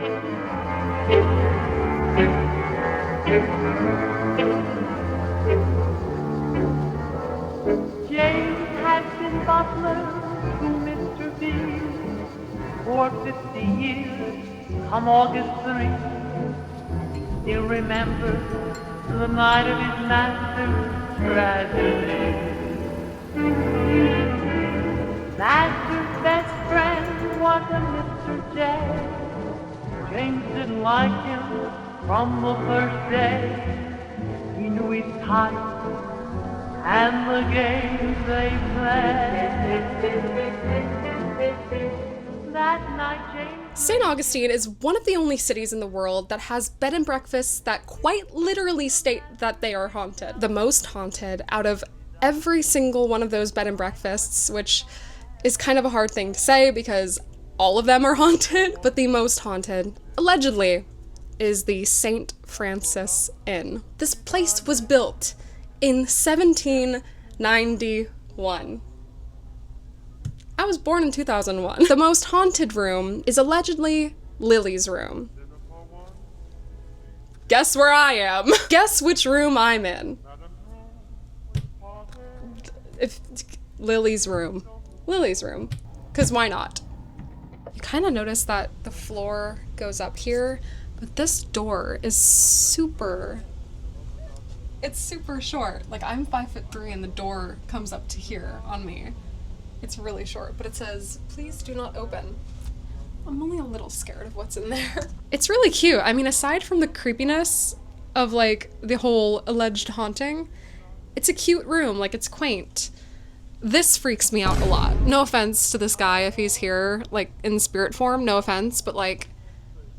James has been butler to Mr. B for 50 years. Come August 3, he'll remember the night of his master's tragedy. Master's best friend was a Mr. J. James didn't like him from the first day. He knew his type and the games they played. That night, James... St. Augustine is one of the only cities in the world that has bed and breakfasts that quite literally state that they are haunted. The most haunted out of every single one of those bed and breakfasts, which is kind of a hard thing to say because all of them are haunted, but the most haunted, allegedly, is the St. Francis Inn. This place was built in 1791. I was born in 2001. The most haunted room is allegedly Lily's room. Guess where I am? Guess which room I'm in. Lily's room. Lily's room. 'Cause why not? You kind of notice that the floor goes up here, but this door is it's super short. Like, I'm 5'3" and the door comes up to here on me. It's really short, but it says, "Please do not open." I'm only a little scared of what's in there. It's really cute. I mean, aside from the creepiness of, like, the whole alleged haunting, it's a cute room. Like, it's quaint. This freaks me out a lot. No offense to this guy if he's here, like, in spirit form, no offense, but, like,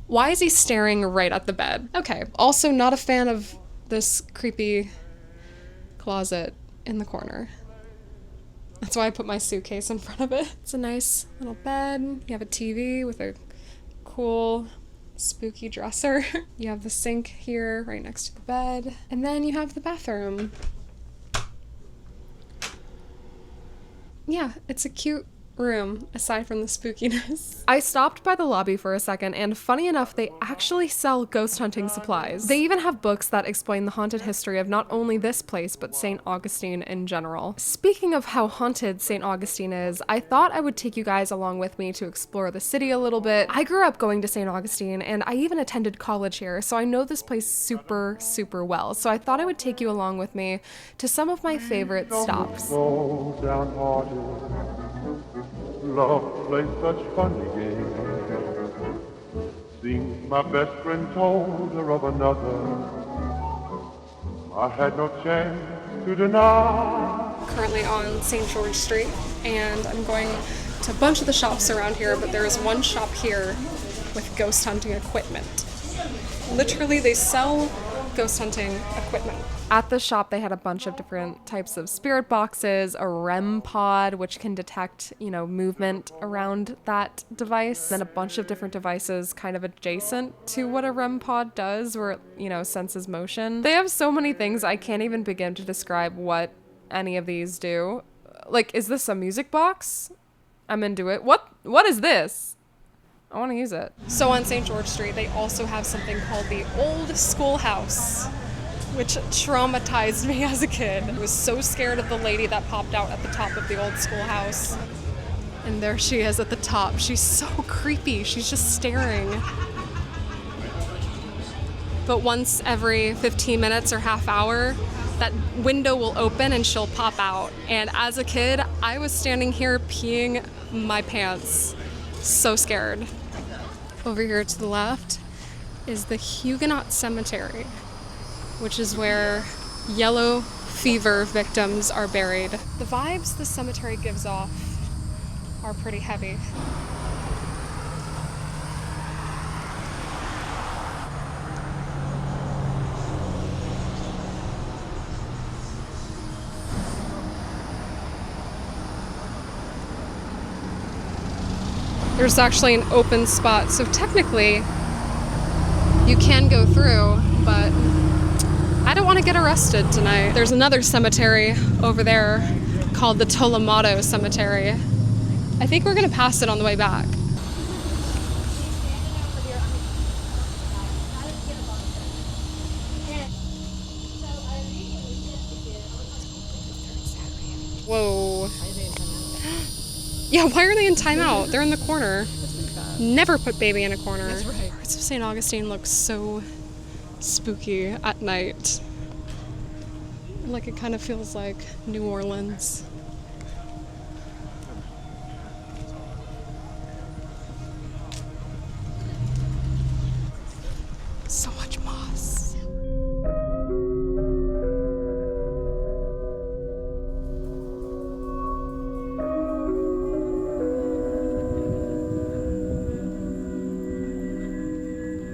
why is he staring right at the bed? Okay. Also, not a fan of this creepy closet in the corner. That's why I put my suitcase in front of it. It's a nice little bed. You have a TV with a cool, spooky dresser. You have the sink here right next to the bed. And then you have the bathroom. Yeah, it's a cute room, aside from the spookiness. I stopped by the lobby for a second, and funny enough, they actually sell ghost hunting supplies. They even have books that explain the haunted history of not only this place, but St. Augustine in general. Speaking of how haunted St. Augustine is, I thought I would take you guys along with me to explore the city a little bit. I grew up going to St. Augustine, and I even attended college here, so I know this place super, super well. So I thought I would take you along with me to some of my favorite stops. Love plays such funny games. Seems my best friend told her of another. I had no chance to deny. Currently on St. George Street, and I'm going to a bunch of the shops around here, but there is one shop here with ghost hunting equipment. Literally, they sell ghost hunting equipment. At the shop, they had a bunch of different types of spirit boxes, a REM pod, which can detect, movement around that device, then a bunch of different devices kind of adjacent to what a REM pod does, where it, senses motion. They have so many things, I can't even begin to describe what any of these do. Like, is this a music box? I'm into it. What is this? I want to use it. So on St. George Street, they also have something called the Old Schoolhouse, which traumatized me as a kid. I was so scared of the lady that popped out at the top of the old schoolhouse. And there she is at the top. She's so creepy. She's just staring. But once every 15 minutes or half hour, that window will open and she'll pop out. And as a kid, I was standing here peeing my pants. So scared. Over here to the left is the Huguenot Cemetery, which is where yellow fever victims are buried. The vibes the cemetery gives off are pretty heavy. There's actually an open spot, so technically you can go through, but I don't want to get arrested tonight. There's another cemetery over there called the Tolomato Cemetery. I think we're going to pass it on the way back. Yeah, why are they in timeout? They're in the corner. Never put baby in a corner. That's right. Parts of St. Augustine look so spooky at night. Like it kind of feels like New Orleans. So much moss.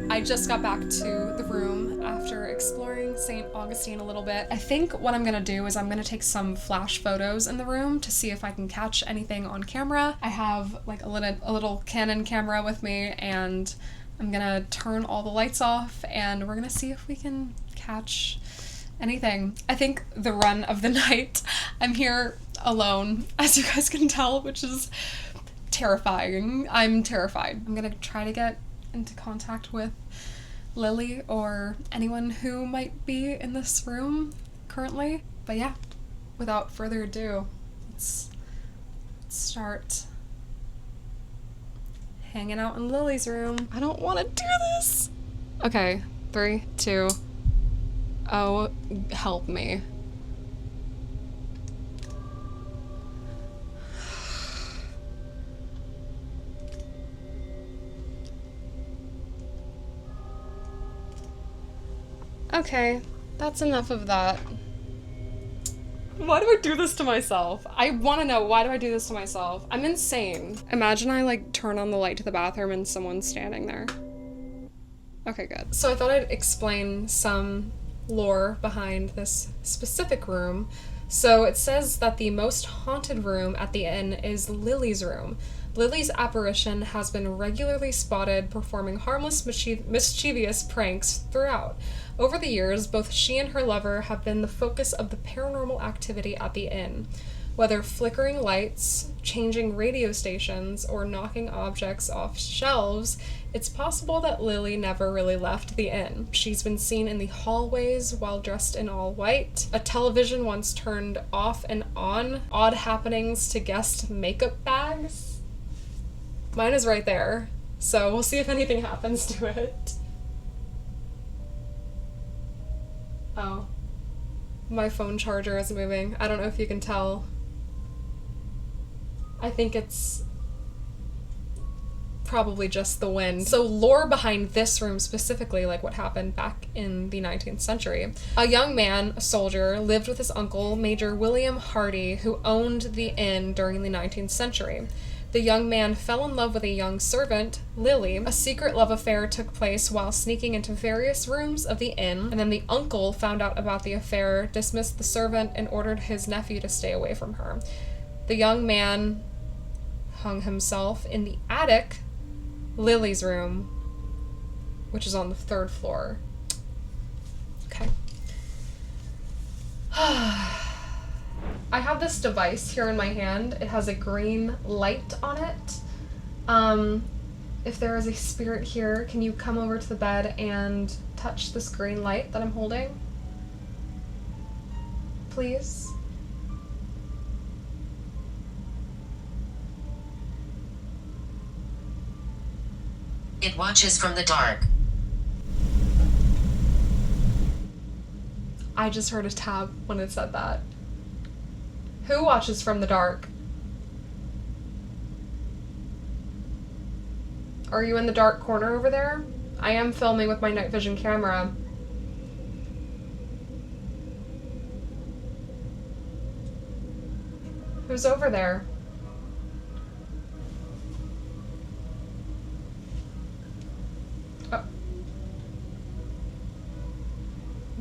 I just got back to the room after exploring St. Augustine a little bit. I think what I'm gonna do is I'm gonna take some flash photos in the room to see if I can catch anything on camera. I have like a little Canon camera with me, and I'm gonna turn all the lights off and we're gonna see if we can catch anything. I think the run of the night, I'm here alone, as you guys can tell, which is terrifying. I'm terrified. I'm gonna try to get into contact with Lily or anyone who might be in this room currently. But yeah, without further ado, let's start hanging out in Lily's room. I don't want to do this. Okay, 3, 2. Oh, help me. Okay, that's enough of that. Why do I do this to myself? I want to know, why do I do this to myself? I'm insane. Imagine I like turn on the light to the bathroom and someone's standing there. Okay, good. So I thought I'd explain some lore behind this specific room. So it says that the most haunted room at the inn is Lily's room. Lily's apparition has been regularly spotted performing harmless, mischievous pranks throughout. Over the years, both she and her lover have been the focus of the paranormal activity at the inn. Whether flickering lights, changing radio stations, or knocking objects off shelves, it's possible that Lily never really left the inn. She's been seen in the hallways while dressed in all white. A television once turned off and on. Odd happenings to guest makeup bags. Mine is right there, so we'll see if anything happens to it. Oh. My phone charger is moving. I don't know if you can tell. I think it's probably just the wind. So lore behind this room specifically, like what happened back in the 19th century. A young man, a soldier, lived with his uncle, Major William Hardy, who owned the inn during the 19th century. The young man fell in love with a young servant, Lily. A secret love affair took place while sneaking into various rooms of the inn, and then the uncle found out about the affair, dismissed the servant, and ordered his nephew to stay away from her. The young man hung himself in the attic, Lily's room, which is on the 3rd floor. Okay. I have this device here in my hand. It has a green light on it. If there is a spirit here, can you come over to the bed and touch this green light that I'm holding? Please? It watches from the dark. I just heard a tab when it said that. Who watches from the dark? Are you in the dark corner over there? I am filming with my night vision camera. Who's over there? Oh.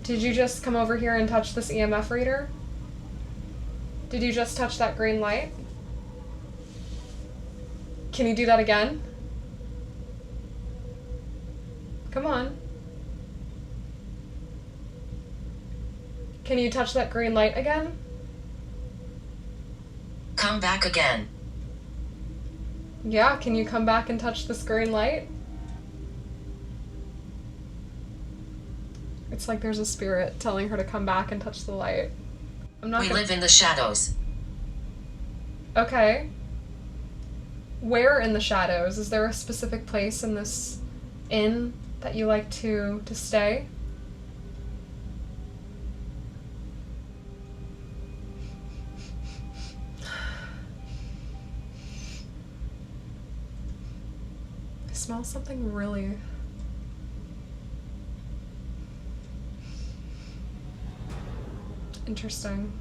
Did you just come over here and touch this EMF reader? Did you just touch that green light? Can you do that again? Come on. Can you touch that green light again? Come back again. Yeah, can you come back and touch this green light? It's like there's a spirit telling her to come back and touch the light. I'm not We live in the shadows. Okay. Where in the shadows? Is there a specific place in this inn that you like to stay? I smell something really... interesting.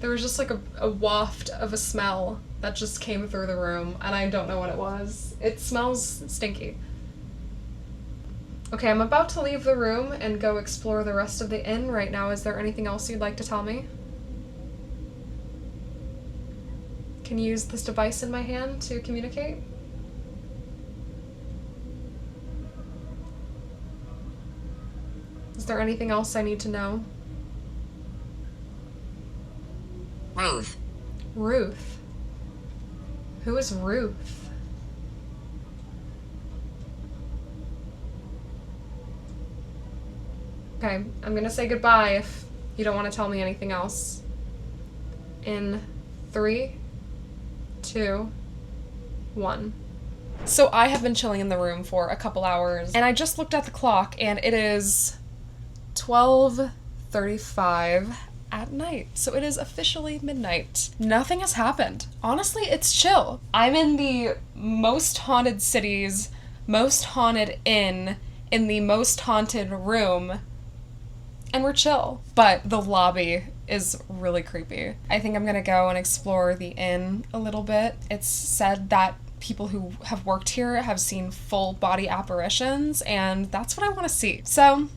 There was just like a waft of a smell that just came through the room, and I don't know what it was. It smells stinky. Okay, I'm about to leave the room and go explore the rest of the inn right now. Is there anything else you'd like to tell me? Can you use this device in my hand to communicate? Is there anything else I need to know? Ruth. Ruth? Who is Ruth? Okay, I'm gonna say goodbye if you don't want to tell me anything else. In 3, 2, 1. So I have been chilling in the room for a couple hours, and I just looked at the clock, and it is 12:35 at night. So it is officially midnight. Nothing has happened. Honestly, it's chill. I'm in the most haunted city's most haunted inn in the most haunted room, and we're chill. But the lobby is really creepy. I think I'm gonna go and explore the inn a little bit. It's said that people who have worked here have seen full body apparitions, and that's what I want to see. So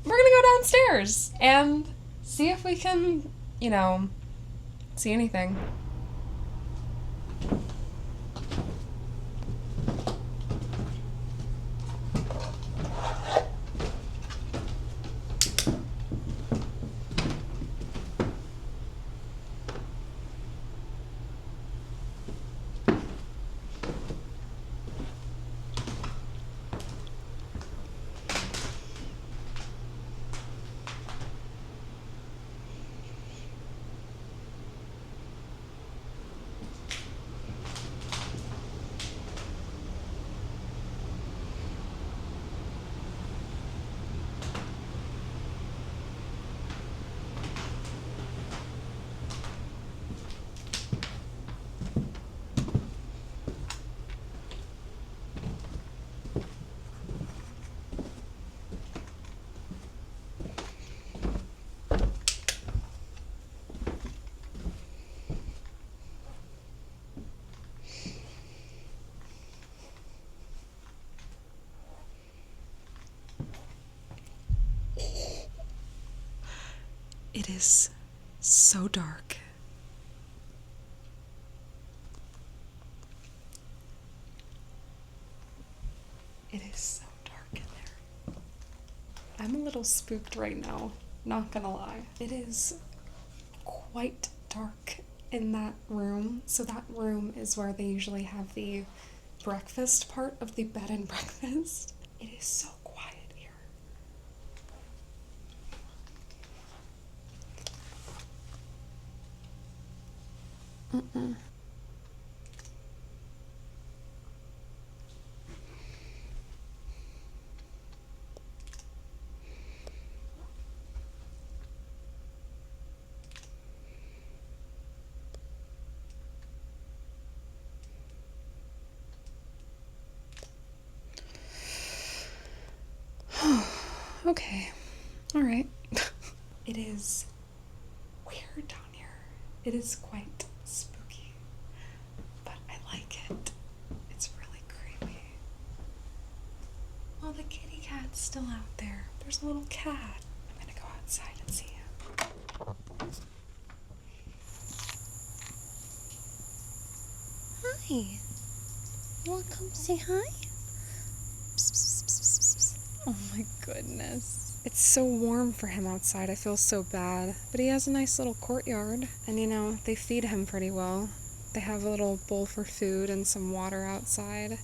we're gonna go downstairs and see if we can, see anything. It is so dark. It is so dark in there. I'm a little spooked right now, not gonna lie. It is quite dark in that room. So that room is where they usually have the breakfast part of the bed and breakfast. It is so quiet here. Okay. All right. It is weird down here. It is quite spooky, but I like it. It's really creepy. Oh, the kitty cat's still out there. There's a little cat. I'm gonna go outside and see him. Hi. You want to come say hi? Psst, psst, psst, psst, psst. Oh my goodness. It's so warm for him outside. I feel so bad. But he has a nice little courtyard. And they feed him pretty well. They have a little bowl for food and some water outside.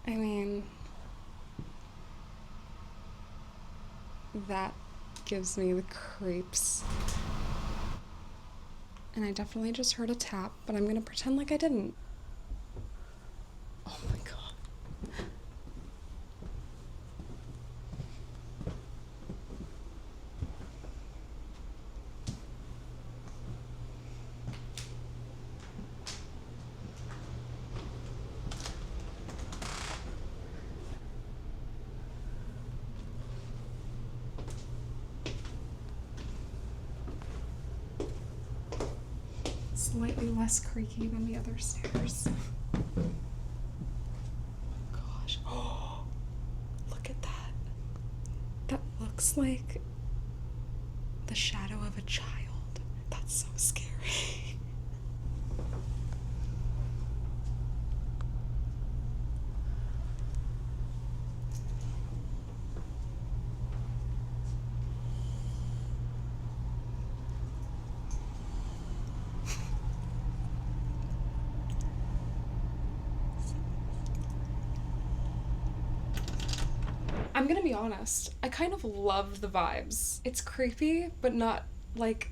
I That gives me the creeps. And I definitely just heard a tap, but I'm gonna pretend like I didn't. Oh my god. Slightly less creaky than the other stairs. Oh gosh. Oh, look at that. That looks like the shadow of a child. That's so scary. I'm gonna be honest, I kind of love the vibes. It's creepy, but not like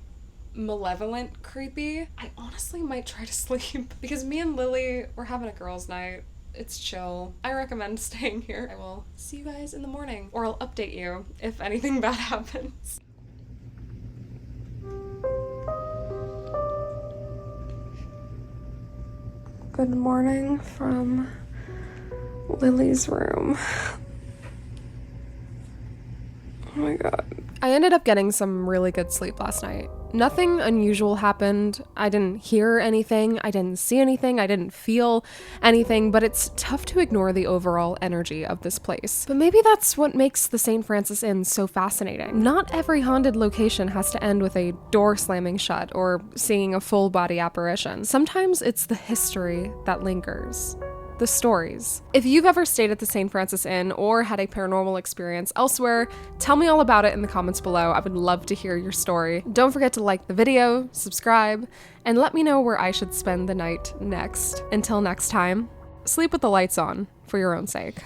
malevolent creepy. I honestly might try to sleep because me and Lily, we're having a girls' night. It's chill. I recommend staying here. I will see you guys in the morning, or I'll update you if anything bad happens. Good morning from Lily's room. Oh my god. I ended up getting some really good sleep last night. Nothing unusual happened. I didn't hear anything. I didn't see anything. I didn't feel anything, but it's tough to ignore the overall energy of this place. But maybe that's what makes the St. Francis Inn so fascinating. Not every haunted location has to end with a door slamming shut or seeing a full body apparition. Sometimes it's the history that lingers. The stories. If you've ever stayed at the St. Francis Inn or had a paranormal experience elsewhere, tell me all about it in the comments below. I would love to hear your story. Don't forget to like the video, subscribe, and let me know where I should spend the night next. Until next time, sleep with the lights on for your own sake.